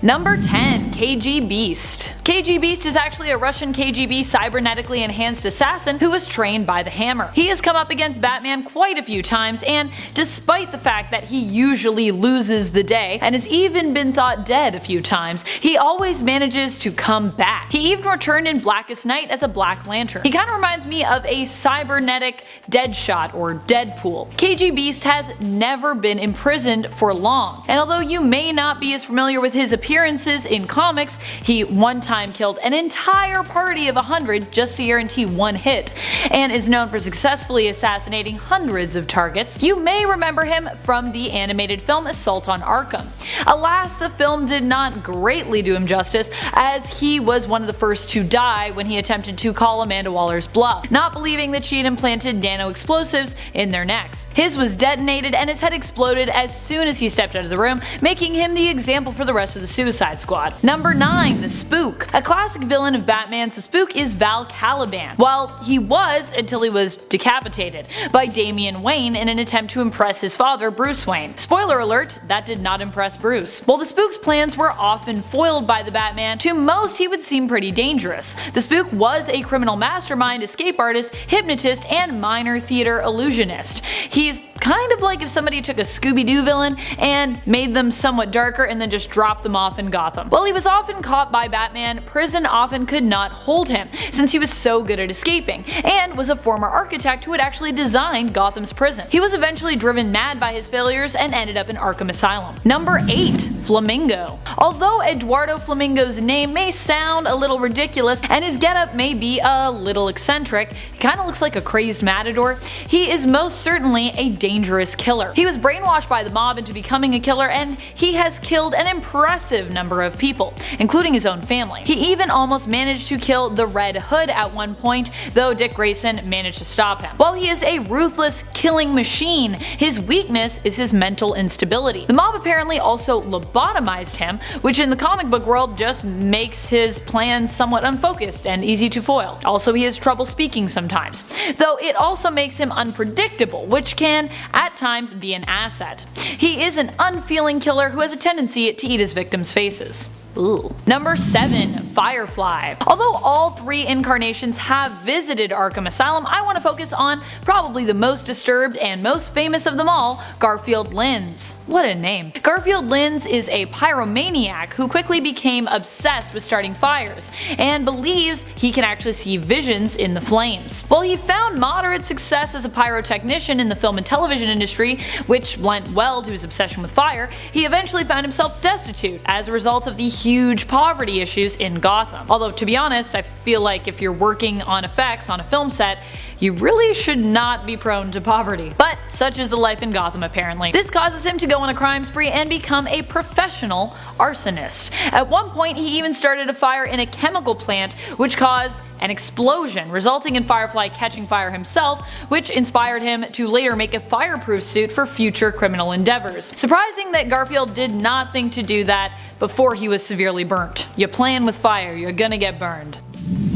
Number 10. KG Beast. KG Beast is actually a Russian KGB cybernetically enhanced assassin who was trained by the Hammer. He has come up against Batman quite a few times, and despite the fact that he usually loses the day and has even been thought dead a few times, he always manages to come back. He even returned in Blackest Night as a Black Lantern. He kind of reminds me of a cybernetic Deadshot or Deadpool. KG Beast has never been imprisoned for long, and although you may not be as familiar with his appearances in comics, he one time killed an entire party of 100 just to guarantee one hit, and is known for successfully assassinating hundreds of targets. You may remember him from the animated film Assault on Arkham. Alas, the film did not greatly do him justice, as he was one of the first to die when he attempted to call Amanda Waller's bluff, not believing that she had implanted nano explosives in their necks. His was detonated and his head exploded as soon as he stepped out of the room, making him the example for the rest of the Suicide Squad. Number 9. The Spook. A classic villain of Batman's, the Spook is Val Caliban. Well, he was until he was decapitated by Damian Wayne in an attempt to impress his father, Bruce Wayne. Spoiler alert, that did not impress Bruce. While the Spook's plans were often foiled by the Batman, to most he would seem pretty dangerous. The Spook was a criminal mastermind, escape artist, hypnotist, and minor theater illusionist. He's kind of like if somebody took a Scooby-Doo villain and made them somewhat darker and then just dropped them off in Gotham. While he was often caught by Batman, prison often could not hold him, since he was so good at escaping, and was a former architect who had actually designed Gotham's prison. He was eventually driven mad by his failures and ended up in Arkham Asylum. Number 8. Flamingo. Although Eduardo Flamingo's name may sound a little ridiculous and his getup may be a little eccentric, he kinda looks like a crazed matador, he is most certainly a dangerous killer. He was brainwashed by the mob into becoming a killer, and he has killed an impressive number of people, including his own family. He even almost managed to kill the Red Hood at one point, though Dick Grayson managed to stop him. While he is a ruthless killing machine, his weakness is his mental instability. The mob apparently also lobotomized him, which in the comic book world just makes his plans somewhat unfocused and easy to foil. Also, he has trouble speaking sometimes, though it also makes him unpredictable, which can at times be an asset. He is an unfeeling killer who has a tendency to eat his victims' faces. Ooh. Number 7. Firefly. Although all 3 incarnations have visited Arkham Asylum, I want to focus on probably the most disturbed and most famous of them all, Garfield Linz. What a name. Garfield Linz is a pyromaniac who quickly became obsessed with starting fires, and believes he can actually see visions in the flames. While he found moderate success as a pyrotechnician in the film and television industry, which lent well to his obsession with fire, he eventually found himself destitute as a result of the huge poverty issues in Gotham. Although, to be honest, I feel like if you're working on effects on a film set, you really should not be prone to poverty. But such is the life in Gotham apparently. This causes him to go on a crime spree and become a professional arsonist. At one point he even started a fire in a chemical plant which caused an explosion, resulting in Firefly catching fire himself, which inspired him to later make a fireproof suit for future criminal endeavors. Surprising that Garfield did not think to do that before he was severely burnt. You playing with fire, you're gonna get burned.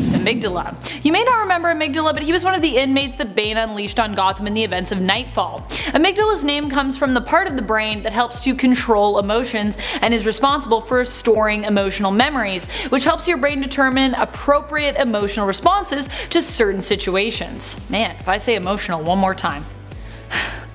Amygdala. You may not remember Amygdala, but he was one of the inmates that Bane unleashed on Gotham in the events of Nightfall. Amygdala's name comes from the part of the brain that helps to control emotions and is responsible for storing emotional memories, which helps your brain determine appropriate emotional responses to certain situations. Man, if I say emotional one more time.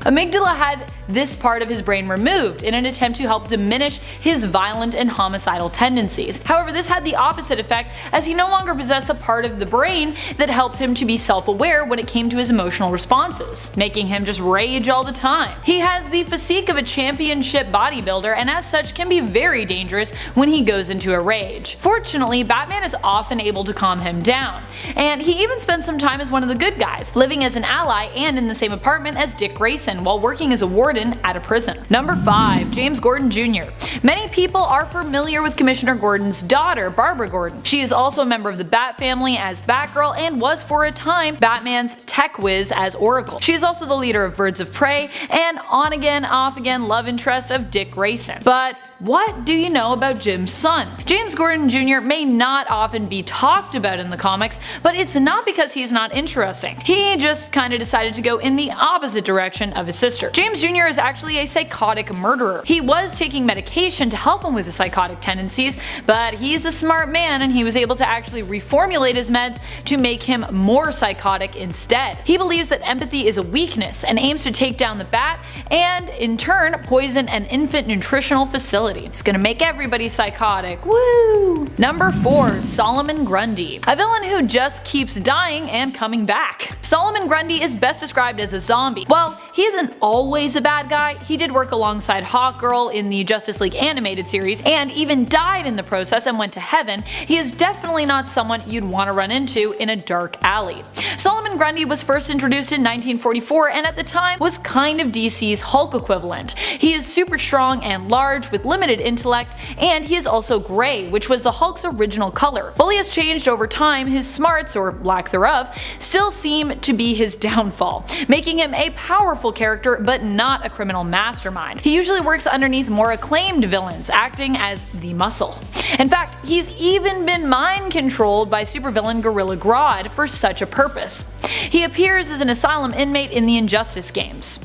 Amygdala had this part of his brain removed in an attempt to help diminish his violent and homicidal tendencies. However, this had the opposite effect, as he no longer possessed the part of the brain that helped him to be self-aware when it came to his emotional responses, making him just rage all the time. He has the physique of a championship bodybuilder, and as such can be very dangerous when he goes into a rage. Fortunately, Batman is often able to calm him down, and he even spends some time as one of the good guys, living as an ally and in the same apartment as Dick Grayson while working as a warden at a prison. Number 5. James Gordon Jr. Many people are familiar with Commissioner Gordon's daughter, Barbara Gordon. She is also a member of the Bat family as Batgirl and was for a time Batman's tech whiz as Oracle. She is also the leader of Birds of Prey and on-again, off-again love interest of Dick Grayson. But what do you know about Jim's son? James Gordon Jr. may not often be talked about in the comics, but it's not because he's not interesting. He just kinda decided to go in the opposite direction of his sister. James Jr. is actually a psychotic murderer. He was taking medication to help him with his psychotic tendencies, but he's a smart man and he was able to actually reformulate his meds to make him more psychotic instead. He believes that empathy is a weakness and aims to take down the Bat and, in turn, poison an infant nutritional facility. It's gonna make everybody psychotic. Woo! Number 4. Solomon Grundy. A villain who just keeps dying and coming back. Solomon Grundy is best described as a zombie. While he isn't always a bad guy, he did work alongside Hawkgirl in the Justice League animated series and even died in the process and went to heaven. He is definitely not someone you'd want to run into in a dark alley. Solomon Grundy was first introduced in 1944 and at the time was kind of DC's Hulk equivalent. He is super strong and large with limited intellect, and he is also grey, which was the Hulk's original color. While he has changed over time, his smarts, or lack thereof, still seem to be his downfall, making him a powerful character but not a criminal mastermind. He usually works underneath more acclaimed villains, acting as the muscle. In fact, he's even been mind controlled by supervillain Gorilla Grodd for such a purpose. He appears as an asylum inmate in the Injustice games.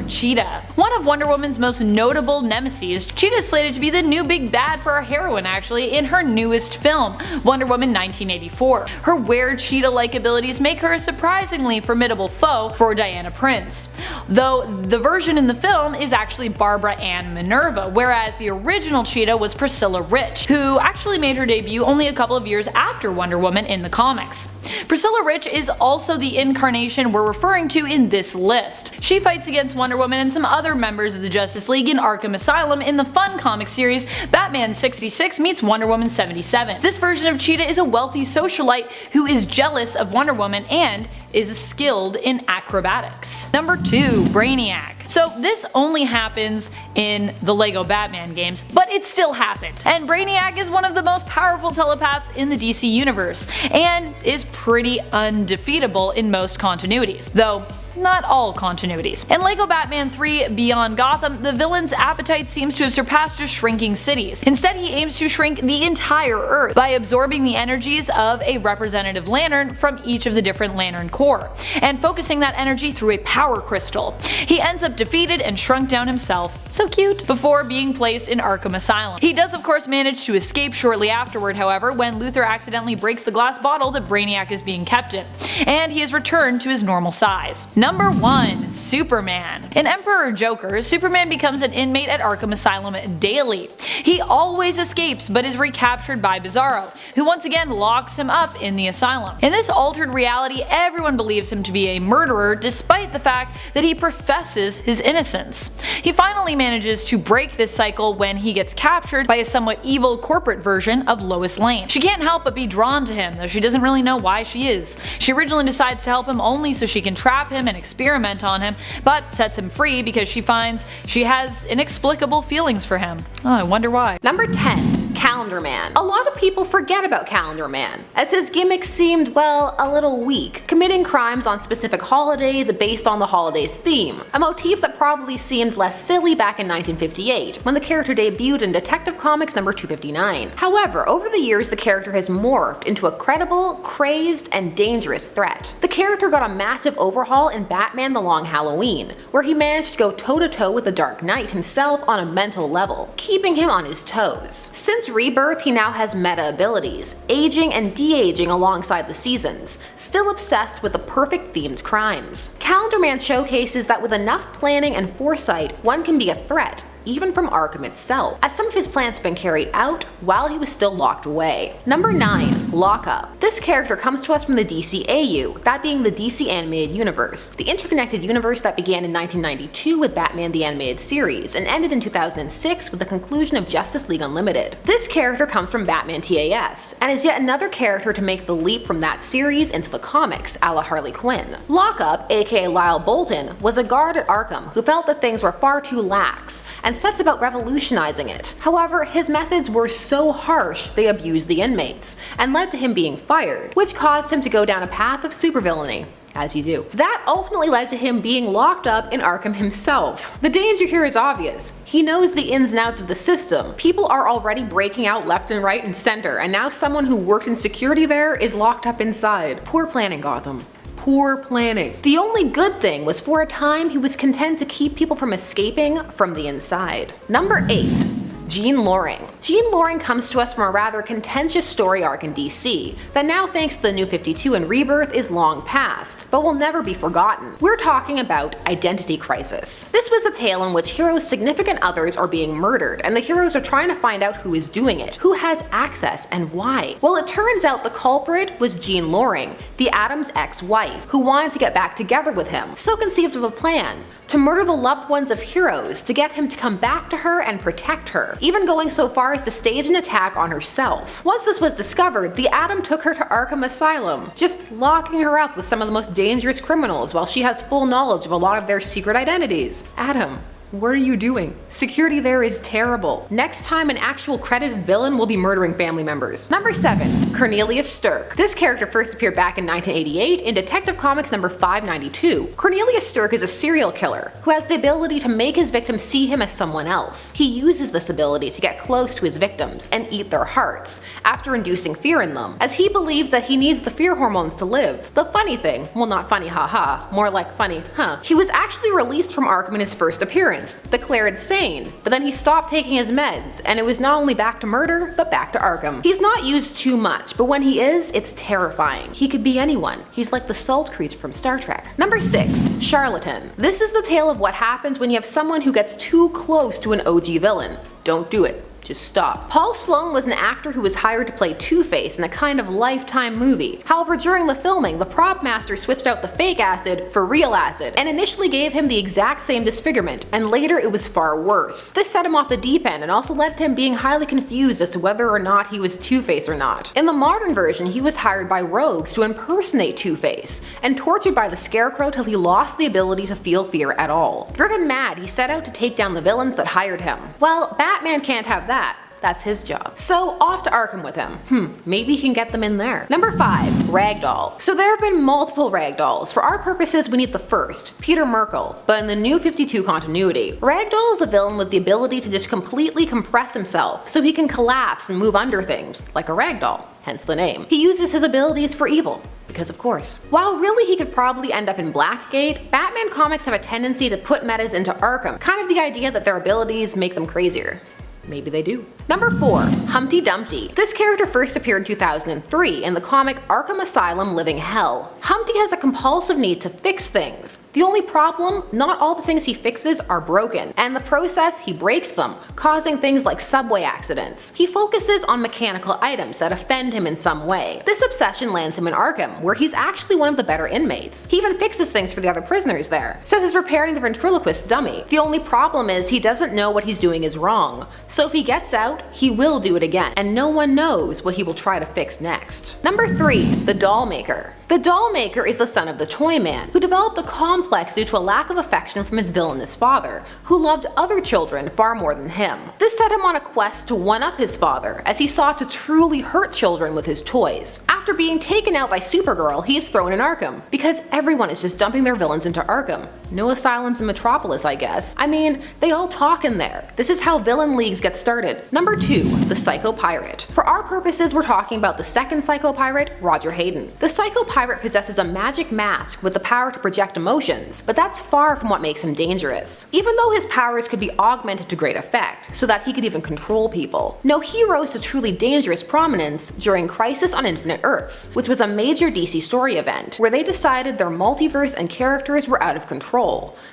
Cheetah. One of Wonder Woman's most notable nemesis, Cheetah is slated to be the new big bad for our heroine actually in her newest film, Wonder Woman 1984. Her weird cheetah-like abilities make her a surprisingly formidable foe for Diana Prince. Though the version in the film is actually Barbara Ann Minerva, whereas the original Cheetah was Priscilla Rich, who actually made her debut only a couple of years after Wonder Woman in the comics. Priscilla Rich is also the incarnation we're referring to in this list. She fights against Wonder Woman and some other members of the Justice League in Arkham Asylum in the fun comic series Batman 66 meets Wonder Woman 77. This version of Cheetah is a wealthy socialite who is jealous of Wonder Woman and is skilled in acrobatics. Number 2. Brainiac. So this only happens in the LEGO Batman games, but it still happened. And Brainiac is one of the most powerful telepaths in the DC universe, and is pretty undefeatable in most continuities, though not all continuities. In LEGO Batman 3 Beyond Gotham, the villain's appetite seems to have surpassed just shrinking cities. Instead, he aims to shrink the entire Earth by absorbing the energies of a representative lantern from each of the different lantern corps, and focusing that energy through a power crystal. He ends up defeated and shrunk down himself, so cute, before being placed in Arkham Asylum. He does of course manage to escape shortly afterward, however, when Luthor accidentally breaks the glass bottle that Brainiac is being kept in, and he is returned to his normal size. Number 1. Superman. In Emperor Joker, Superman becomes an inmate at Arkham Asylum daily. He always escapes but is recaptured by Bizarro, who once again locks him up in the asylum. In this altered reality, everyone believes him to be a murderer despite the fact that he professes his innocence. He finally manages to break this cycle when he gets captured by a somewhat evil corporate version of Lois Lane. She can't help but be drawn to him, though she doesn't really know why she is. She originally decides to help him only so she can trap him and experiment on him, but sets him free because she finds she has inexplicable feelings for him. Oh, I wonder why. Number 10. Calendar Man. A lot of people forget about Calendar Man, as his gimmick seemed, well, a little weak, committing crimes on specific holidays based on the holiday's theme, a motif that probably seemed less silly back in 1958, when the character debuted in Detective Comics number 259. However, over the years the character has morphed into a credible, crazed, and dangerous threat. The character got a massive overhaul in Batman The Long Halloween, where he managed to go toe-to-toe with the Dark Knight himself on a mental level, keeping him on his toes. Since Rebirth, he now has meta abilities, aging and de-aging alongside the seasons, still obsessed with the perfect themed crimes. Calendar Man showcases that with enough planning and foresight, one can be a threat, even from Arkham itself, as some of his plans have been carried out while he was still locked away. Number 9. Lockup. This character comes to us from the DCEU, that being the DC Animated Universe, the interconnected universe that began in 1992 with Batman the Animated Series and ended in 2006 with the conclusion of Justice League Unlimited. This character comes from Batman TAS, and is yet another character to make the leap from that series into the comics, a la Harley Quinn. Lockup, aka Lyle Bolton, was a guard at Arkham who felt that things were far too lax, and sets about revolutionizing it. However, his methods were so harsh they abused the inmates, and led to him being fired, which caused him to go down a path of supervillainy. As you do. That ultimately led to him being locked up in Arkham himself. The danger here is obvious. He knows the ins and outs of the system. People are already breaking out left and right and center, and now someone who worked in security there is locked up inside. Poor planning, Gotham. Poor planning. The only good thing was for a time he was content to keep people from escaping from the inside. Number 8. Jean Loring. Jean Loring comes to us from a rather contentious story arc in DC that now, thanks to the New 52 and Rebirth, is long past, but will never be forgotten. We're talking about Identity Crisis. This was a tale in which heroes' significant others are being murdered, and the heroes are trying to find out who is doing it, who has access, and why. Well, it turns out the culprit was Jean Loring, the Atom's ex-wife, who wanted to get back together with him, so conceived of a plan to murder the loved ones of heroes to get him to come back to her and protect her, even going so far as to stage an attack on herself. Once this was discovered, the Atom took her to Arkham Asylum, just locking her up with some of the most dangerous criminals while she has full knowledge of a lot of their secret identities. Atom, what are you doing? Security there is terrible. Next time, an actual credited villain will be murdering family members. Number 7. Cornelius Stirk. This character first appeared back in 1988 in Detective Comics number 592. Cornelius Stirk is a serial killer who has the ability to make his victims see him as someone else. He uses this ability to get close to his victims and eat their hearts, after inducing fear in them, as he believes that he needs the fear hormones to live. The funny thing, well, not funny haha, more like funny huh, he was actually released from Arkham in his first appearance, declared sane, but then he stopped taking his meds, and it was not only back to murder, but back to Arkham. He's not used too much, but when he is, it's terrifying. He could be anyone. He's like the salt creature from Star Trek. Number 6. Charlatan. This is the tale of what happens when you have someone who gets too close to an OG villain. Don't do it. Just stop. Paul Sloan was an actor who was hired to play Two-Face in a kind of Lifetime movie. However, during the filming, the prop master switched out the fake acid for real acid, and initially gave him the exact same disfigurement, and later it was far worse. This set him off the deep end and also led to him being highly confused as to whether or not he was Two-Face or not. In the modern version, he was hired by rogues to impersonate Two-Face, and tortured by the Scarecrow till he lost the ability to feel fear at all. Driven mad, he set out to take down the villains that hired him. Well, Batman can't have that. That's his job. So off to Arkham with him. Maybe he can get them in there. Number 5. Ragdoll. So there have been multiple Ragdolls. For our purposes, we need the first, Peter Merkel, but in the New 52 continuity. Ragdoll is a villain with the ability to just completely compress himself, so he can collapse and move under things, like a ragdoll. Hence the name. He uses his abilities for evil, because of course. While really he could probably end up in Blackgate, Batman comics have a tendency to put metas into Arkham, kind of the idea that their abilities make them crazier. Maybe they do. Number 4. Humpty Dumpty. This character first appeared in 2003 in the comic Arkham Asylum Living Hell. Humpty has a compulsive need to fix things. The only problem, not all the things he fixes are broken, and in the process he breaks them, causing things like subway accidents. He focuses on mechanical items that offend him in some way. This obsession lands him in Arkham, where he's actually one of the better inmates. He even fixes things for the other prisoners there, such as repairing the ventriloquist dummy. The only problem is he doesn't know what he's doing is wrong. So if he gets out, he will do it again, and no one knows what he will try to fix next. Number 3. The Doll Maker. The Doll Maker is the son of the Toy Man, who developed a complex due to a lack of affection from his villainous father, who loved other children far more than him. This set him on a quest to one-up his father, as he sought to truly hurt children with his toys. After being taken out by Supergirl, he is thrown in Arkham, because everyone is just dumping their villains into Arkham. No asylums in Metropolis, I guess. I mean, they all talk in there. This is how villain leagues get started. Number 2. The Psycho Pirate. For our purposes, we're talking about the second Psycho Pirate, Roger Hayden. The Psycho Pirate possesses a magic mask with the power to project emotions, but that's far from what makes him dangerous. Even though his powers could be augmented to great effect, so that he could even control people. No, he rose to truly dangerous prominence during Crisis on Infinite Earths, which was a major DC story event, where they decided their multiverse and characters were out of control.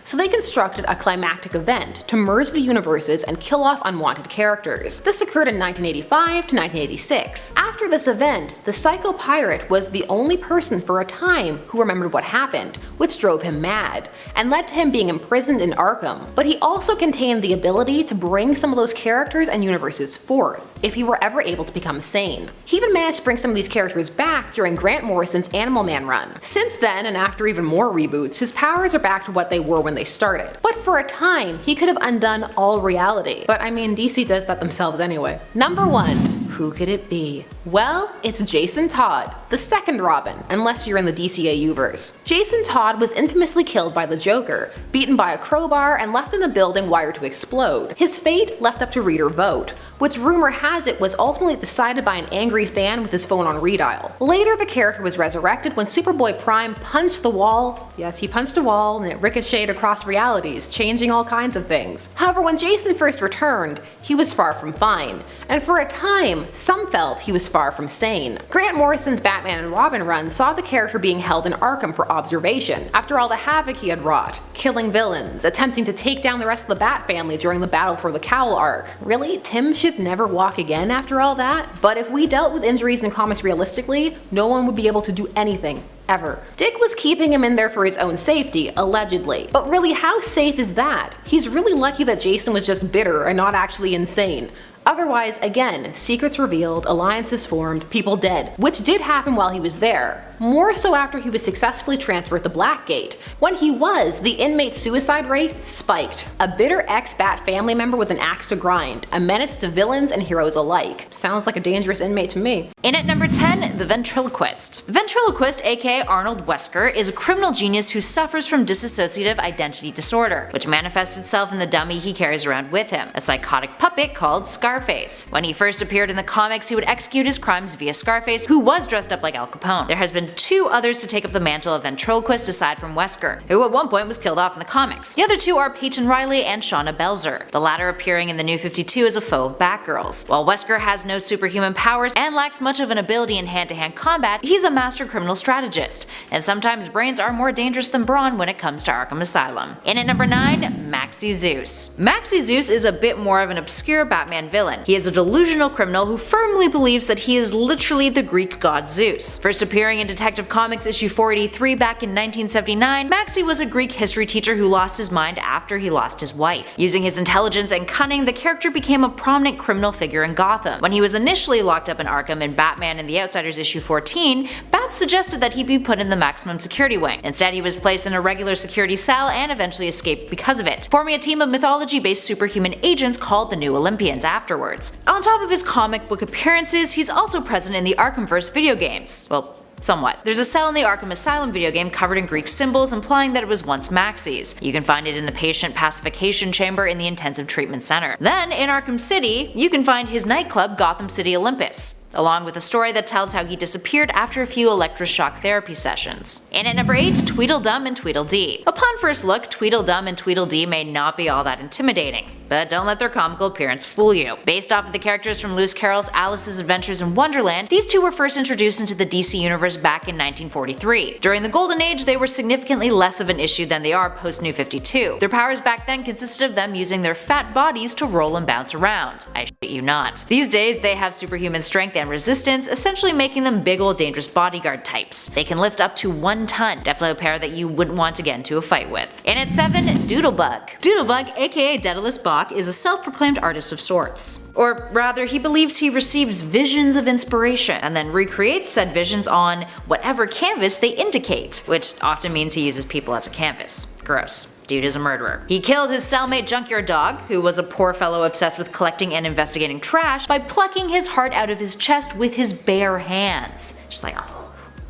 So they constructed a climactic event to merge the universes and kill off unwanted characters. This occurred in 1985 to 1986. After this event, the Psycho Pirate was the only person for a time who remembered what happened, which drove him mad, and led to him being imprisoned in Arkham. But he also contained the ability to bring some of those characters and universes forth, if he were ever able to become sane. He even managed to bring some of these characters back during Grant Morrison's Animal Man run. Since then, and after even more reboots, his powers are back to what they were when they started. But for a time, he could have undone all reality. But I mean, DC does that themselves anyway. Number 1. Who could it be? Well, it's Jason Todd, the second Robin, unless you're in the DCEU verse. Jason Todd was infamously killed by the Joker, beaten by a crowbar and left in a building wired to explode. His fate left up to reader vote, which rumor has it was ultimately decided by an angry fan with his phone on redial. Later, the character was resurrected when Superboy Prime punched the wall. Yes, he punched a wall and it ricocheted across realities, changing all kinds of things. However, when Jason first returned, he was far from fine, and for a time, some felt he was far from sane. Grant Morrison's Batman and Robin run saw the character being held in Arkham for observation, after all the havoc he had wrought, killing villains, attempting to take down the rest of the Bat family during the battle for the Cowl arc. Really? Tim should never walk again after all that? But if we dealt with injuries in comics realistically, no one would be able to do anything. Ever. Dick was keeping him in there for his own safety, allegedly. But really, how safe is that? He's really lucky that Jason was just bitter and not actually insane. Otherwise, again, secrets revealed, alliances formed, people dead, which did happen while he was there. More so after he was successfully transferred to Blackgate. When he was, the inmate suicide rate spiked. A bitter ex-Bat family member with an axe to grind, a menace to villains and heroes alike. Sounds like a dangerous inmate to me. In at number 10, the Ventriloquist. Ventriloquist, aka Arnold Wesker, is a criminal genius who suffers from dissociative identity disorder, which manifests itself in the dummy he carries around with him, a psychotic puppet called Scarface. When he first appeared in the comics, he would execute his crimes via Scarface, who was dressed up like Al Capone. There has been two others to take up the mantle of Ventriloquist aside from Wesker, who at one point was killed off in the comics. The other two are Peyton Riley and Shauna Belzer, the latter appearing in the New 52 as a foe of Batgirl's. While Wesker has no superhuman powers and lacks much of an ability in hand-to-hand combat, he's a master criminal strategist, and sometimes brains are more dangerous than brawn when it comes to Arkham Asylum. In at number 9, Maxi Zeus. Maxi Zeus is a bit more of an obscure Batman villain. He is a delusional criminal who firmly believes that he is literally the Greek god Zeus. First appearing in Detective Comics issue 483 back in 1979, Maxi was a Greek history teacher who lost his mind after he lost his wife. Using his intelligence and cunning, the character became a prominent criminal figure in Gotham. When he was initially locked up in Arkham in Batman and the Outsiders issue 14, Bat suggested that he be put in the maximum security wing. Instead, he was placed in a regular security cell and eventually escaped because of it, forming a team of mythology-based superhuman agents called the New Olympians afterwards. On top of his comic book appearances, he's also present in the Arkhamverse video games. Well, somewhat. There's a cell in the Arkham Asylum video game covered in Greek symbols implying that it was once Maxi's. You can find it in the patient pacification chamber in the intensive treatment center. Then, in Arkham City, you can find his nightclub Gotham City Olympus, along with a story that tells how he disappeared after a few electroshock therapy sessions. And at number 8, Tweedledum and Tweedledee. Upon first look, Tweedledum and Tweedledee may not be all that intimidating, but don't let their comical appearance fool you. Based off of the characters from Lewis Carroll's Alice's Adventures in Wonderland, these two were first introduced into the DC universe back in 1943. During the Golden Age, they were significantly less of an issue than they are post New 52. Their powers back then consisted of them using their fat bodies to roll and bounce around. I shit you not. These days, they have superhuman strength and resistance, essentially making them big old dangerous bodyguard types. They can lift up to 1 ton, definitely a pair that you wouldn't want to get into a fight with. And at 7, Doodlebug. Doodlebug, aka Daedalus Bach, is a self-proclaimed artist of sorts. Or rather, he believes he receives visions of inspiration and then recreates said visions on whatever canvas they indicate, which often means he uses people as a canvas. Gross. Dude is a murderer. He killed his cellmate Junkyard Dog, who was a poor fellow obsessed with collecting and investigating trash, by plucking his heart out of his chest with his bare hands. Just like,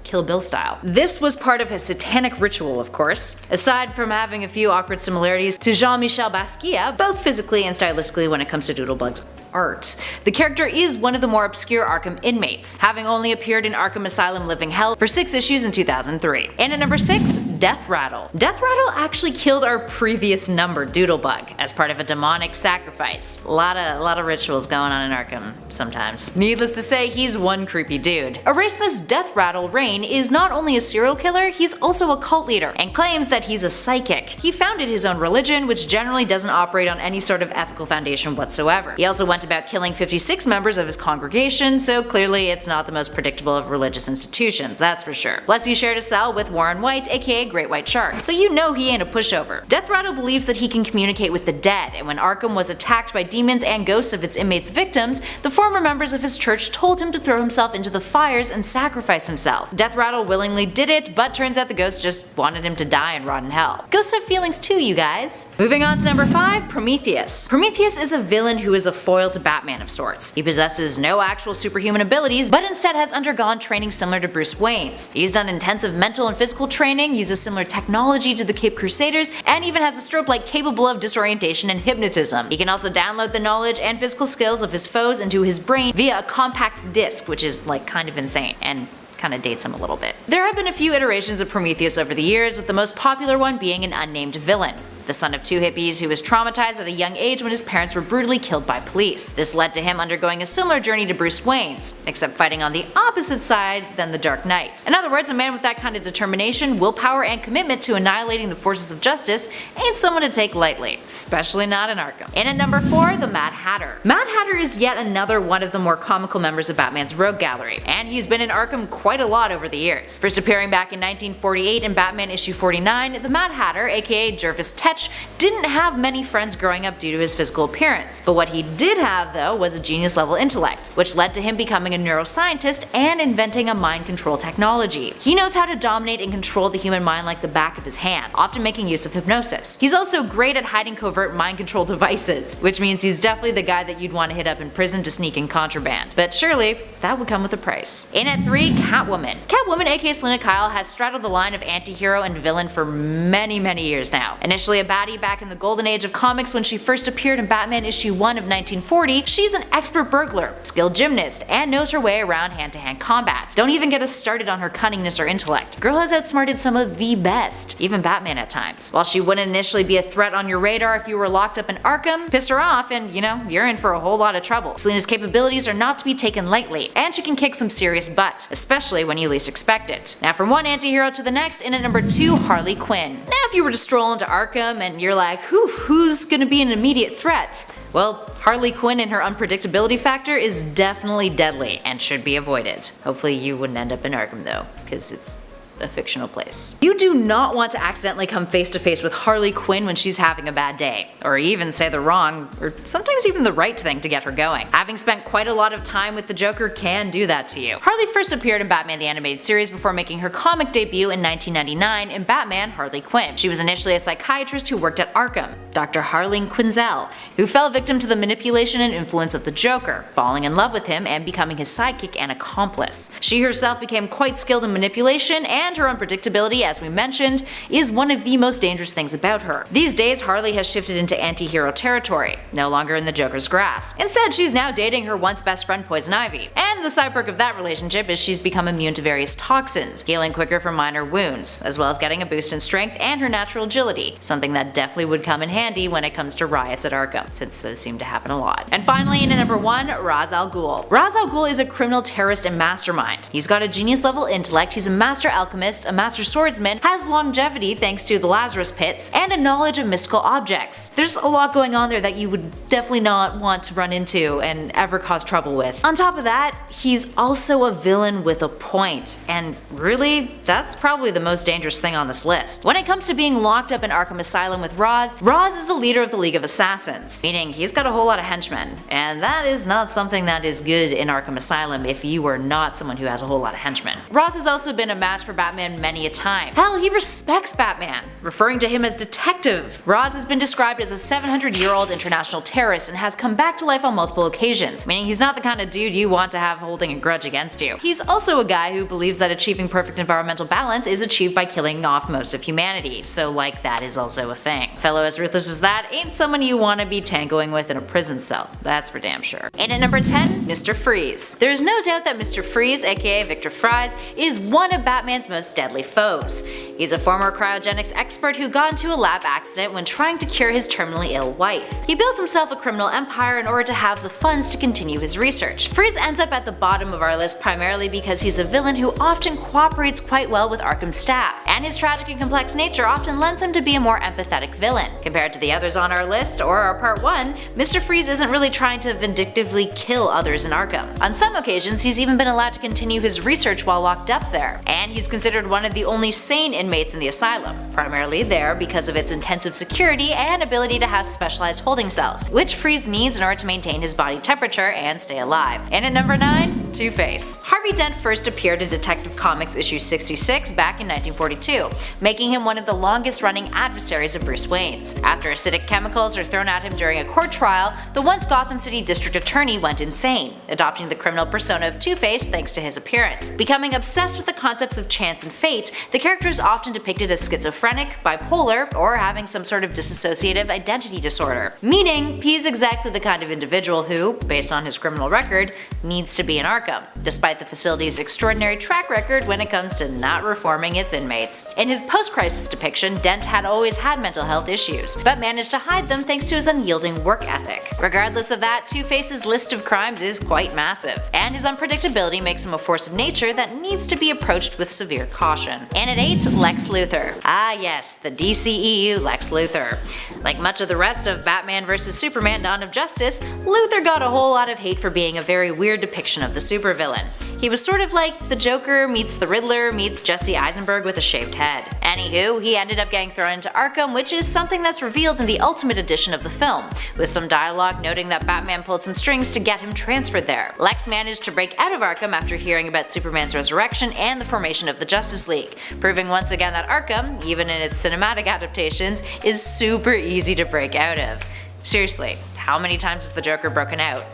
Kill Bill style. This was part of his satanic ritual, of course. Aside from having a few awkward similarities to Jean-Michel Basquiat, both physically and stylistically when it comes to Doodlebug's art, the character is one of the more obscure Arkham inmates, having only appeared in Arkham Asylum Living Hell for 6 issues in 2003. And at number 6, Death Rattle. Death Rattle actually killed our previous number, Doodlebug, as part of a demonic sacrifice. A lot of rituals going on in Arkham sometimes. Needless to say, he's one creepy dude. Erasmus Death Rattle Rain is not only a serial killer, he's also a cult leader, and claims that he's a psychic. He founded his own religion, which generally doesn't operate on any sort of ethical foundation whatsoever. He also went about killing 56 members of his congregation, so clearly it's not the most predictable of religious institutions, that's for sure. Plus he shared a cell with Warren White, aka Great White Shark, so you know he ain't a pushover. Death Rattle believes that he can communicate with the dead, and when Arkham was attacked by demons and ghosts of its inmates' victims, the former members of his church told him to throw himself into the fires and sacrifice himself. Death Rattle willingly did it, but turns out the ghost just wanted him to die and rot in hell. Ghosts have feelings too, you guys. Moving on to number 5, Prometheus. Prometheus is a villain who is a foil to to Batman of sorts. He possesses no actual superhuman abilities, but instead has undergone training similar to Bruce Wayne's. He's done intensive mental and physical training, uses similar technology to the Cape Crusaders, and even has a strobe light capable of disorientation and hypnotism. He can also download the knowledge and physical skills of his foes into his brain via a compact disc, which is like kind of insane and kind of dates him a little bit. There have been a few iterations of Prometheus over the years, with the most popular one being an unnamed villain, the son of two hippies who was traumatized at a young age when his parents were brutally killed by police. This led to him undergoing a similar journey to Bruce Wayne's, except fighting on the opposite side than the Dark Knight. In other words, a man with that kind of determination, willpower, and commitment to annihilating the forces of justice ain't someone to take lightly, especially not in Arkham. And at number 4, the Mad Hatter. Mad Hatter is yet another one of the more comical members of Batman's rogue gallery, and he's been in Arkham quite a lot over the years. First appearing back in 1948 in Batman issue 49, the Mad Hatter, aka Jervis Tetch, didn't have many friends growing up due to his physical appearance, but what he did have though was a genius level intellect, which led to him becoming a neuroscientist and inventing a mind control technology. He knows how to dominate and control the human mind like the back of his hand, often making use of hypnosis. He's also great at hiding covert mind control devices, which means he's definitely the guy that you'd want to hit up in prison to sneak in contraband. But surely, that would come with a price. In at 3, Catwoman. Catwoman, aka Selina Kyle, has straddled the line of anti-hero and villain for many years now. Initially a baddie back in the golden age of comics when she first appeared in Batman issue 1 of 1940, she's an expert burglar, skilled gymnast, and knows her way around hand-to-hand combat. Don't even get us started on her cunningness or intellect. Girl has outsmarted some of the best, even Batman at times. While she wouldn't initially be a threat on your radar if you were locked up in Arkham, piss her off and, you know, you're in for a whole lot of trouble. Selina's capabilities are not to be taken lightly, and she can kick some serious butt, especially when you least expect it. Now from one anti-hero to the next, in at number 2, Harley Quinn. Now if you were to stroll into Arkham and you're like, who's gonna be an immediate threat? Well, Harley Quinn and her unpredictability factor is definitely deadly and should be avoided. Hopefully you wouldn't end up in Arkham though, because it's a fictional place. You do not want to accidentally come face to face with Harley Quinn when she's having a bad day, or even say the wrong, or sometimes even the right thing to get her going. Having spent quite a lot of time with the Joker can do that to you. Harley first appeared in Batman the Animated Series before making her comic debut in 1999 in Batman Harley Quinn. She was initially a psychiatrist who worked at Arkham, Dr. Harleen Quinzel, who fell victim to the manipulation and influence of the Joker, falling in love with him and becoming his sidekick and accomplice. She herself became quite skilled in manipulation, and her unpredictability, as we mentioned, is one of the most dangerous things about her. These days, Harley has shifted into anti-hero territory, no longer in the Joker's grasp. Instead, she's now dating her once best friend Poison Ivy, and the side perk of that relationship is she's become immune to various toxins, healing quicker from minor wounds, as well as getting a boost in strength and her natural agility, something that definitely would come in handy when it comes to riots at Arkham, since those seem to happen a lot. And finally, in at number 1, Ra's al Ghul. Ra's al Ghul is a criminal terrorist and mastermind. He's got a genius level intellect, he's a master alchemist, a master swordsman, has longevity thanks to the Lazarus Pits, and a knowledge of mystical objects. There's a lot going on there that you would definitely not want to run into and ever cause trouble with. On top of that, he's also a villain with a point, and really, that's probably the most dangerous thing on this list. When it comes to being locked up in Arkham Asylum with Ra's is the leader of the League of Assassins, meaning he's got a whole lot of henchmen, and that is not something that is good in Arkham Asylum if you are not someone who has a whole lot of henchmen. Ra's has also been a match for Batman many a time. Hell, he respects Batman, referring to him as detective. Ra's has been described as a 700-year-old international terrorist and has come back to life on multiple occasions, meaning he's not the kind of dude you want to have holding a grudge against you. He's also a guy who believes that achieving perfect environmental balance is achieved by killing off most of humanity, so like that is also a thing. Fellow as ruthless as that ain't someone you want to be tangoing with in a prison cell, that's for damn sure. And at number 10, Mr. Freeze. There's no doubt that Mr. Freeze, aka Victor Fries, is one of Batman's most deadly foes. He's a former cryogenics expert who got into a lab accident when trying to cure his terminally ill wife. He built himself a criminal empire in order to have the funds to continue his research. Freeze ends up at the bottom of our list primarily because he's a villain who often cooperates quite well with Arkham staff, and his tragic and complex nature often lends him to be a more empathetic villain. Compared to the others on our list, or our part 1, Mr. Freeze isn't really trying to vindictively kill others in Arkham. On some occasions, he's even been allowed to continue his research while locked up there, and he's considered one of the only sane inmates in the asylum, primarily there because of its intensive security and ability to have specialized holding cells, which Freeze needs in order to maintain his body temperature and stay alive. And at number 9, Two-Face. Harvey Dent first appeared in Detective Comics issue 66 back in 1942, making him one of the longest-running adversaries of Bruce Wayne's. After acidic chemicals are thrown at him during a court trial, the once Gotham City District Attorney went insane, adopting the criminal persona of Two-Face thanks to his appearance. Becoming obsessed with the concepts of chance and fate, the character is often depicted as schizophrenic, bipolar, or having some sort of dissociative identity disorder, meaning he's exactly the kind of individual who, based on his criminal record, needs to be in Arkham, despite the facility's extraordinary track record when it comes to not reforming its inmates. In his post-crisis depiction, Dent had always had mental health issues, but managed to hide them thanks to his unyielding work ethic. Regardless of that, Two-Face's list of crimes is quite massive, and his unpredictability makes him a force of nature that needs to be approached with severe caution. And at 8, Lex Luthor. Ah yes, the DCEU Lex Luthor. Like much of the rest of Batman vs Superman Dawn of Justice, Luthor got a whole lot of hate for being a very weird depiction of the supervillain. He was sort of like the Joker meets the Riddler meets Jesse Eisenberg with a shaved head. Anywho, he ended up getting thrown into Arkham, which is something that's revealed in the Ultimate Edition of the film, with some dialogue noting that Batman pulled some strings to get him transferred there. Lex managed to break out of Arkham after hearing about Superman's resurrection and the formation of the Justice League, proving once again that Arkham, even in its cinematic adaptations, is super easy to break out of. Seriously, how many times has the Joker broken out?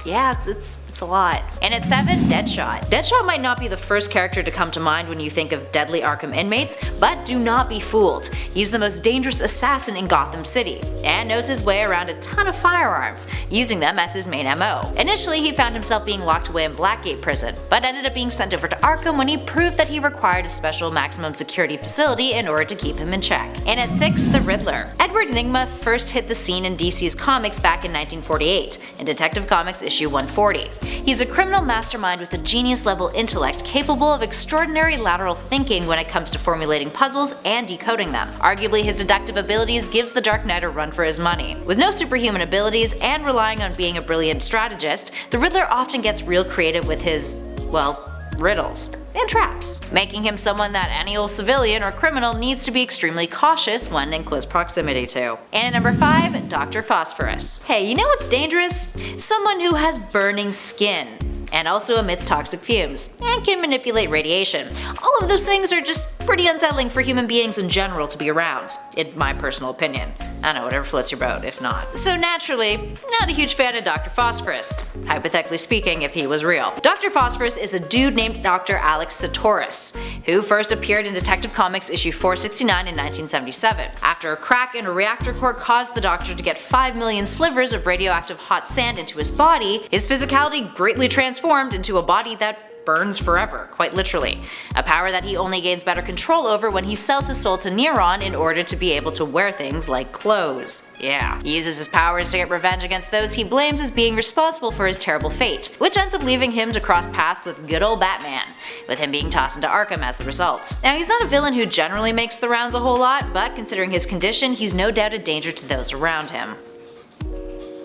Yeah, it's a lot. And at 7, Deadshot. Deadshot might not be the first character to come to mind when you think of deadly Arkham inmates, but do not be fooled. He's the most dangerous assassin in Gotham City, and knows his way around a ton of firearms, using them as his main MO. Initially, he found himself being locked away in Blackgate Prison, but ended up being sent over to Arkham when he proved that he required a special maximum security facility in order to keep him in check. And at 6, the Riddler. Edward Nygma first hit the scene in DC's comics back in 1948, in Detective Comics issue 140. He's a criminal mastermind with a genius-level intellect capable of extraordinary lateral thinking when it comes to formulating puzzles and decoding them. Arguably, his deductive abilities gives the Dark Knight a run for his money. With no superhuman abilities and relying on being a brilliant strategist, the Riddler often gets real creative with his, well, riddles and traps, making him someone that any old civilian or criminal needs to be extremely cautious when in close proximity to. And at number 5, Dr. Phosphorus. Hey, you know what's dangerous? Someone who has burning skin, and also emits toxic fumes, and can manipulate radiation. All of those things are just pretty unsettling for human beings in general to be around, in my personal opinion. I don't know, whatever floats your boat, if not. So naturally, not a huge fan of Dr. Phosphorus, hypothetically speaking if he was real. Dr. Phosphorus is a dude named Dr. Alex Sartorius, who first appeared in Detective Comics issue 469 in 1977. After a crack in a reactor core caused the Doctor to get 5 million slivers of radioactive hot sand into his body, his physicality greatly transformed into a body that burns forever, quite literally. A power that he only gains better control over when he sells his soul to Neuron in order to be able to wear things like clothes. Yeah. He uses his powers to get revenge against those he blames as being responsible for his terrible fate, which ends up leaving him to cross paths with good old Batman, with him being tossed into Arkham as the result. Now, he's not a villain who generally makes the rounds a whole lot, but considering his condition, he's no doubt a danger to those around him.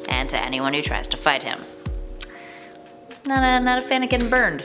And to anyone who tries to fight him. Not a fan of getting burned.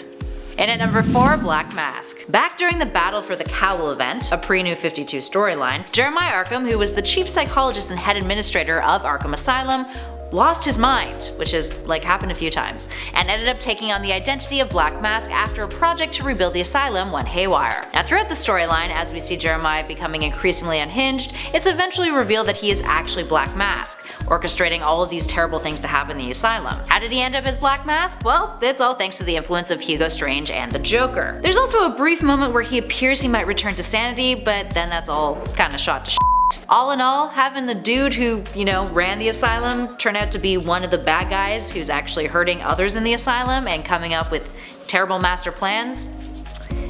And at number 4, Black Mask. Back during the Battle for the Cowl event, a pre-New 52 storyline, Jeremiah Arkham, who was the chief psychologist and head administrator of Arkham Asylum, lost his mind, which has happened a few times, and ended up taking on the identity of Black Mask after a project to rebuild the asylum went haywire. Now throughout the storyline, as we see Jeremiah becoming increasingly unhinged, it's eventually revealed that he is actually Black Mask, orchestrating all of these terrible things to happen in the asylum. How did he end up as Black Mask? Well, it's all thanks to the influence of Hugo Strange and the Joker. There's also a brief moment where he appears he might return to sanity, but then that's all kinda shot to shit. All in all, having the dude who, ran the asylum turn out to be one of the bad guys who's actually hurting others in the asylum and coming up with terrible master plans,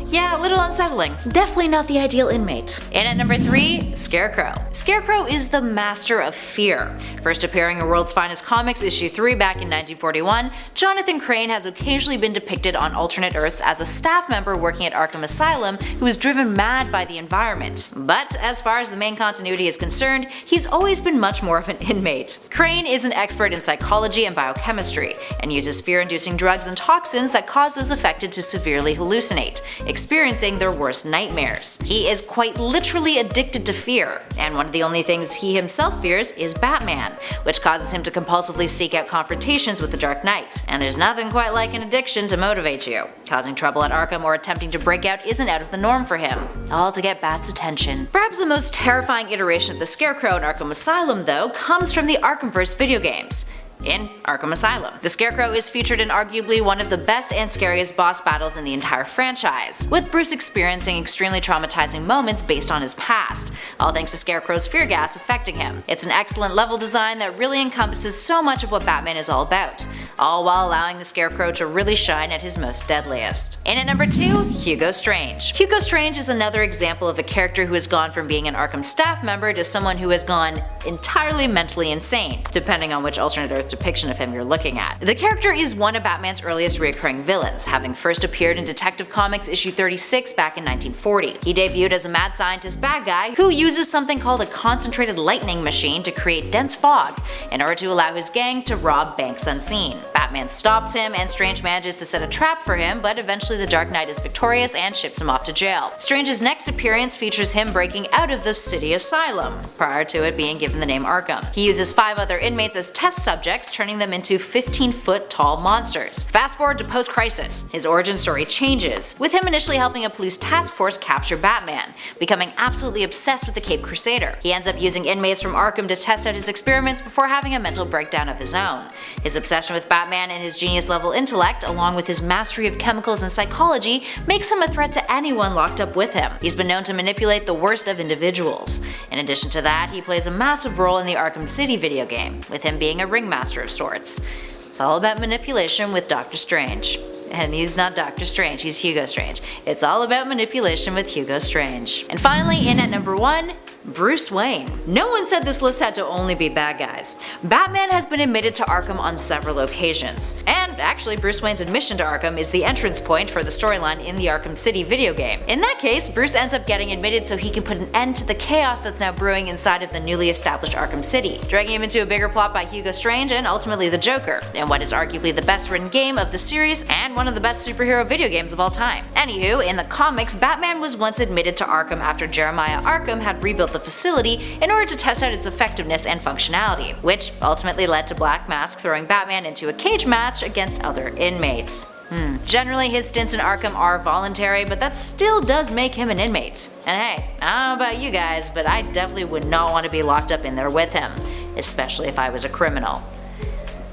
yeah, a little unsettling. Definitely not the ideal inmate. And at number 3, Scarecrow. Scarecrow is the master of fear. First appearing in World's Finest Comics issue 3 back in 1941, Jonathan Crane has occasionally been depicted on alternate Earths as a staff member working at Arkham Asylum who is driven mad by the environment. But as far as the main continuity is concerned, he's always been much more of an inmate. Crane is an expert in psychology and biochemistry, and uses fear-inducing drugs and toxins that cause those affected to severely hallucinate, experiencing their worst nightmares. He is quite literally addicted to fear, and one of the only things he himself fears is Batman, which causes him to compulsively seek out confrontations with the Dark Knight. And there's nothing quite like an addiction to motivate you. Causing trouble at Arkham or attempting to break out isn't out of the norm for him, all to get Bat's attention. Perhaps the most terrifying iteration of the Scarecrow in Arkham Asylum, though, comes from the Arkhamverse video games. In Arkham Asylum, the Scarecrow is featured in arguably one of the best and scariest boss battles in the entire franchise, with Bruce experiencing extremely traumatizing moments based on his past, all thanks to Scarecrow's fear gas affecting him. It's an excellent level design that really encompasses so much of what Batman is all about, all while allowing the Scarecrow to really shine at his most deadliest. And at number 2, Hugo Strange. Hugo Strange is another example of a character who has gone from being an Arkham staff member to someone who has gone entirely mentally insane, depending on which alternate Earth depiction of him you're looking at. The character is one of Batman's earliest recurring villains, having first appeared in Detective Comics issue 36 back in 1940. He debuted as a mad scientist bad guy who uses something called a concentrated lightning machine to create dense fog in order to allow his gang to rob banks unseen. Batman stops him and Strange manages to set a trap for him, but eventually the Dark Knight is victorious and ships him off to jail. Strange's next appearance features him breaking out of the city asylum, prior to it being given the name Arkham. He uses 5 other inmates as test subjects, turning them into 15-foot tall monsters. Fast forward to post-crisis, his origin story changes, with him initially helping a police task force capture Batman, becoming absolutely obsessed with the Caped Crusader. He ends up using inmates from Arkham to test out his experiments before having a mental breakdown of his own. His obsession with Batman and his genius-level intellect, along with his mastery of chemicals and psychology, makes him a threat to anyone locked up with him. He's been known to manipulate the worst of individuals. In addition to that, he plays a massive role in the Arkham City video game, with him being a ringmaster of sorts. It's all about manipulation with Dr. Strange. And he's not Doctor Strange, he's Hugo Strange. It's all about manipulation with Hugo Strange. And finally, in at number 1, Bruce Wayne. No one said this list had to only be bad guys. Batman has been admitted to Arkham on several occasions, and actually Bruce Wayne's admission to Arkham is the entrance point for the storyline in the Arkham City video game. In that case, Bruce ends up getting admitted so he can put an end to the chaos that's now brewing inside of the newly established Arkham City, dragging him into a bigger plot by Hugo Strange and ultimately the Joker, in what is arguably the best written game of the series and one of the best superhero video games of all time. Anywho, in the comics, Batman was once admitted to Arkham after Jeremiah Arkham had rebuilt the facility in order to test out its effectiveness and functionality, which ultimately led to Black Mask throwing Batman into a cage match against other inmates. Generally, his stints in Arkham are voluntary, but that still does make him an inmate. And hey, I don't know about you guys, but I definitely would not want to be locked up in there with him, especially if I was a criminal.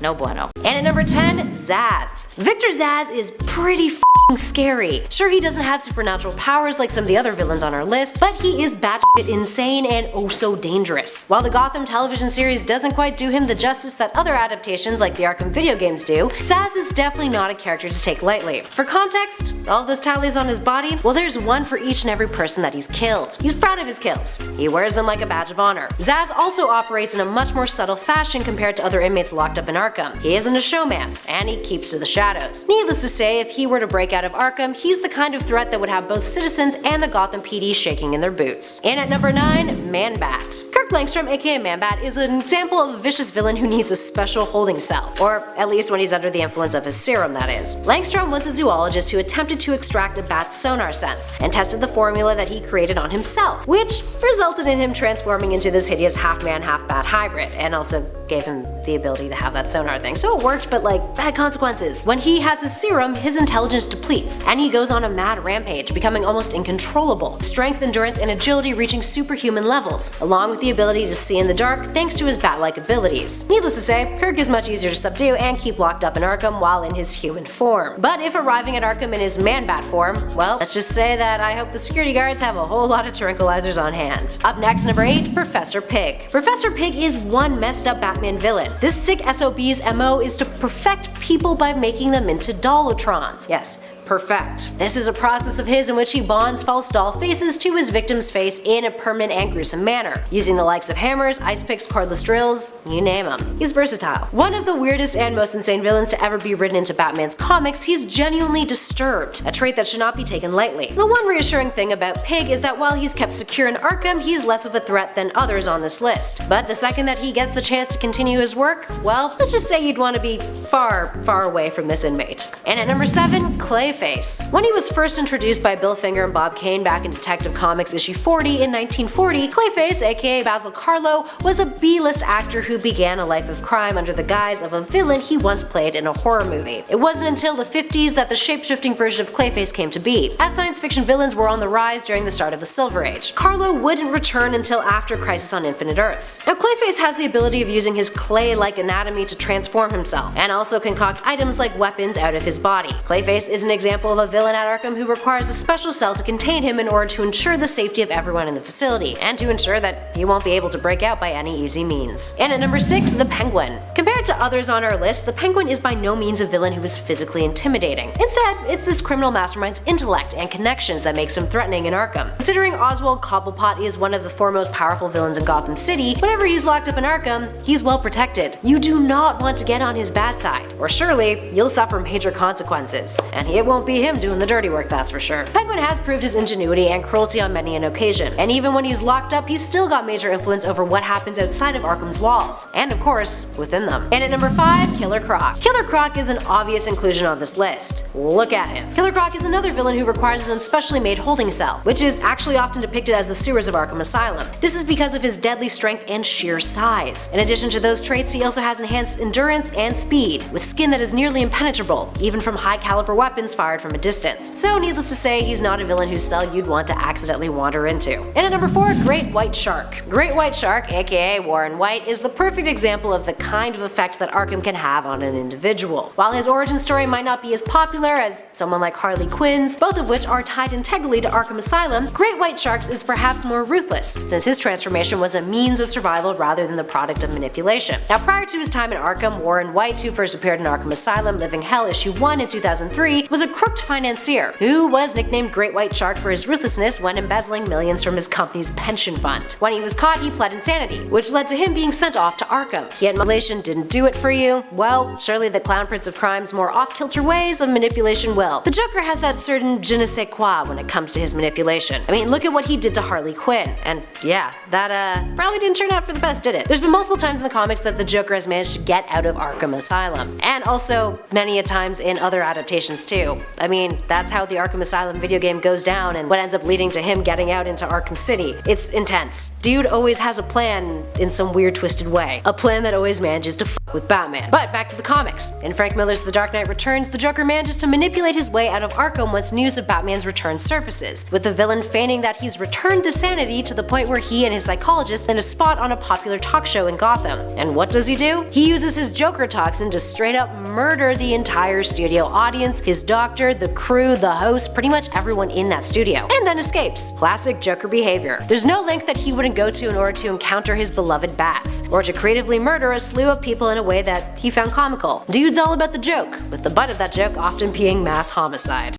No bueno. And at number 10, Zsasz. Victor Zsasz is pretty scary. Sure, he doesn't have supernatural powers like some of the other villains on our list, but he is batshit insane and oh so dangerous. While the Gotham television series doesn't quite do him the justice that other adaptations like the Arkham video games do, Zsasz is definitely not a character to take lightly. For context, all those tallies on his body, well, there's one for each and every person that he's killed. He's proud of his kills. He wears them like a badge of honor. Zsasz also operates in a much more subtle fashion compared to other inmates locked up in Arkham. He isn't a showman, and he keeps to the shadows. Needless to say, if he were to break out of Arkham, he's the kind of threat that would have both citizens and the Gotham PD shaking in their boots. And at number 9, Man-Bat. Kirk Langstrom, aka Man-Bat, is an example of a vicious villain who needs a special holding cell, or at least when he's under the influence of his serum, that is. Langstrom was a zoologist who attempted to extract a bat's sonar sense, and tested the formula that he created on himself, which resulted in him transforming into this hideous half-man, half-bat hybrid, and also gave him the ability to have that sonar thing. So it worked, but like, bad consequences. When he has his serum, his intelligence depletes, and he goes on a mad rampage, becoming almost incontrollable. Strength, endurance, and agility reaching superhuman levels, along with the ability to see in the dark thanks to his bat-like abilities. Needless to say, Kirk is much easier to subdue and keep locked up in Arkham while in his human form. But if arriving at Arkham in his Man-Bat form, well, let's just say that I hope the security guards have a whole lot of tranquilizers on hand. Up next, number 8, Professor Pig. Professor Pig is one messed up Batman villain. This sick SOB's MO is to perfect people by making them into Dollotrons. Yes, perfect. This is a process of his in which he bonds false doll faces to his victim's face in a permanent and gruesome manner, using the likes of hammers, ice picks, cordless drills, you name him. He's versatile. One of the weirdest and most insane villains to ever be written into Batman's comics, he's genuinely disturbed, a trait that should not be taken lightly. The one reassuring thing about Pig is that while he's kept secure in Arkham, he's less of a threat than others on this list. But the second that he gets the chance to continue his work, well, let's just say you'd want to be far, far away from this inmate. And at number 7, Clay Clayface. When he was first introduced by Bill Finger and Bob Kane back in Detective Comics issue 40 in 1940, Clayface, aka Basil Karlo, was a B-list actor who began a life of crime under the guise of a villain he once played in a horror movie. It wasn't until the 50s that the shape-shifting version of Clayface came to be, as science fiction villains were on the rise during the start of the Silver Age. Karlo wouldn't return until after Crisis on Infinite Earths. Now, Clayface has the ability of using his clay-like anatomy to transform himself, and also concoct items like weapons out of his body. Clayface is an example of a villain at Arkham who requires a special cell to contain him in order to ensure the safety of everyone in the facility, and to ensure that he won't be able to break out by any easy means. And at number 6, the Penguin. Compared to others on our list, the Penguin is by no means a villain who is physically intimidating. Instead, it's this criminal mastermind's intellect and connections that makes him threatening in Arkham. Considering Oswald Cobblepot is one of the foremost powerful villains in Gotham City, whenever he's locked up in Arkham, he's well protected. You do not want to get on his bad side, or surely you'll suffer major consequences. And it won't be him doing the dirty work, that's for sure. Penguin has proved his ingenuity and cruelty on many an occasion, and even when he's locked up, he's still got major influence over what happens outside of Arkham's walls, and of course, within them. And at number 5, Killer Croc. Killer Croc is an obvious inclusion on this list. Look at him. Killer Croc is another villain who requires his own specially made holding cell, which is actually often depicted as the sewers of Arkham Asylum. This is because of his deadly strength and sheer size. In addition to those traits, he also has enhanced endurance and speed, with skin that is nearly impenetrable, even from high caliber weapons fired from a distance. So needless to say, he's not a villain whose cell you'd want to accidentally wander into. And at number 4, Great White Shark. Great White Shark, aka Warren White, is the perfect example of the kind of effect that Arkham can have on an individual. While his origin story might not be as popular as someone like Harley Quinn's, both of which are tied integrally to Arkham Asylum, Great White Shark's is perhaps more ruthless, since his transformation was a means of survival rather than the product of manipulation. Now, prior to his time in Arkham, Warren White, who first appeared in Arkham Asylum Living Hell issue 1 in 2003, was a crooked financier who was nicknamed Great White Shark for his ruthlessness when embezzling millions from his company's pension fund. When he was caught, he pled insanity, which led to him being sent off to Arkham. He had manipulation didn't do it for you? Well, surely the Clown Prince of Crime's more off-kilter ways of manipulation will. The Joker has that certain je ne sais quoi when it comes to his manipulation. I mean, look at what he did to Harley Quinn, and yeah, that probably didn't turn out for the best, did it? There's been multiple times in the comics that the Joker has managed to get out of Arkham Asylum, and also many a times in other adaptations too. I mean, that's how the Arkham Asylum video game goes down and what ends up leading to him getting out into Arkham City. It's intense. Dude always has a plan in some weird twisted way. A plan that always manages to fuck with Batman. But back to the comics. In Frank Miller's The Dark Knight Returns, the Joker manages to manipulate his way out of Arkham once news of Batman's return surfaces, with the villain feigning that he's returned to sanity to the point where he and his psychologist land a spot on a popular talk show in Gotham. And what does he do? He uses his Joker toxin to straight up murder the entire studio audience, his doctor, the crew, the host, pretty much everyone in that studio, and then escapes. Classic Joker behavior. There's no length that he wouldn't go to in order to encounter his beloved bats, or to creatively murder a slew of people in a way that he found comical. Dude's all about the joke, with the butt of that joke often being mass homicide.